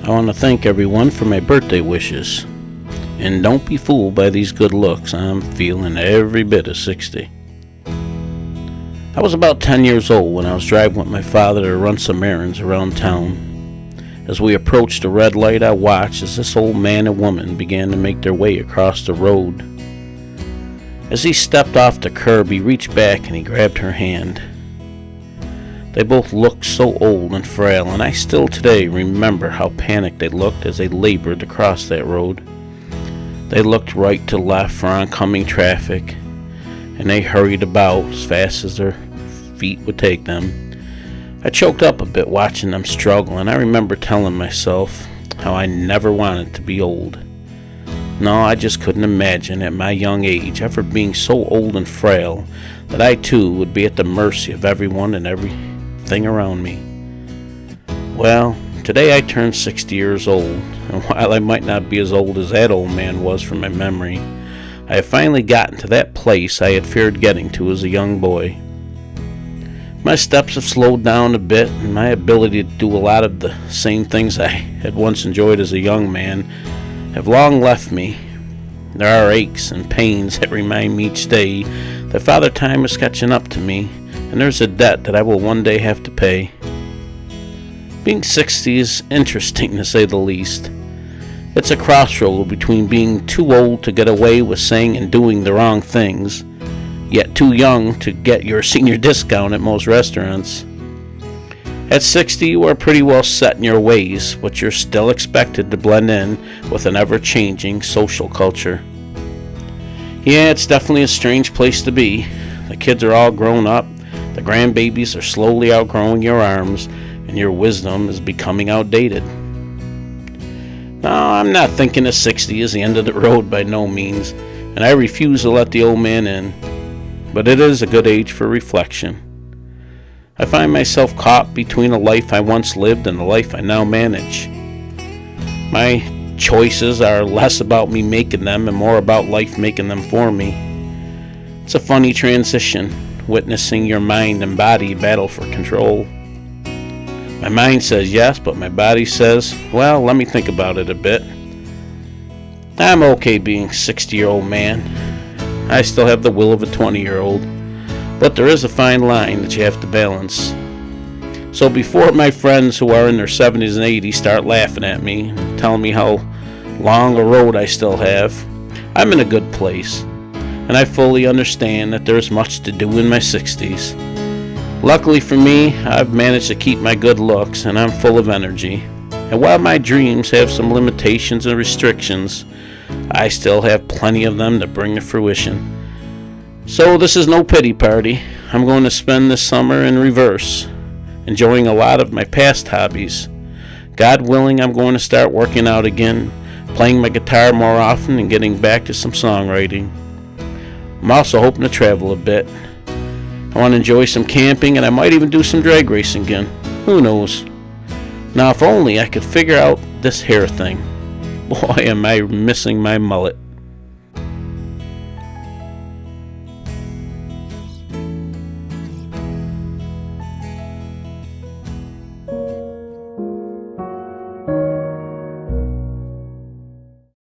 I want to thank everyone for my birthday wishes. And don't be fooled by these good looks. I'm feeling every bit of 60. I was about 10 years old when I was driving with my father to run some errands around town. As we approached a red light, I watched as this old man and woman began to make their way across the road. As he stepped off the curb, he reached back and he grabbed her hand. They both looked so old and frail, and I still today remember how panicked they looked as they labored to cross that road. They looked right to left for oncoming traffic, and they hurried about as fast as their feet would take them. I choked up a bit watching them struggle, and I remember telling myself how I never wanted to be old. No, I just couldn't imagine at my young age ever being so old and frail that I too would be at the mercy of everyone and everything around me. Well, today I turned 60 years old, and while I might not be as old as that old man was from my memory, I have finally gotten to that place I had feared getting to as a young boy. My steps have slowed down a bit, and my ability to do a lot of the same things I had once enjoyed as a young man have long left me. There are aches and pains that remind me each day that Father Time is catching up to me, and there's a debt that I will one day have to pay. Being 60 is interesting to say the least. It's a crossroad between being too old to get away with saying and doing the wrong things, yet too young to get your senior discount at most restaurants. At 60, you are pretty well set in your ways, but you're still expected to blend in with an ever-changing social culture. Yeah, it's definitely a strange place to be. The kids are all grown up, the grandbabies are slowly outgrowing your arms, and your wisdom is becoming outdated. No, I'm not thinking that 60 is the end of the road by no means, and I refuse to let the old man in. But it is a good age for reflection. I find myself caught between a life I once lived and the life I now manage. My choices are less about me making them and more about life making them for me. It's a funny transition, witnessing your mind and body battle for control. My mind says yes, but my body says, well, let me think about it a bit. I'm okay being a 60-year-old man. I still have the will of a 20-year-old, but there is a fine line that you have to balance. So before my friends who are in their 70s and 80s start laughing at me and telling me how long a road I still have, I'm in a good place, and I fully understand that there's much to do in my 60s. Luckily for me, I've managed to keep my good looks, and I'm full of energy. And while my dreams have some limitations and restrictions, I still have plenty of them to bring to fruition. So this is no pity party. I'm going to spend this summer in reverse, enjoying a lot of my past hobbies. God willing, I'm going to start working out again, playing my guitar more often, and getting back to some songwriting. I'm also hoping to travel a bit. I want to enjoy some camping, and I might even do some drag racing again. Who knows? Now, if only I could figure out this hair thing. Boy, am I missing my mullet.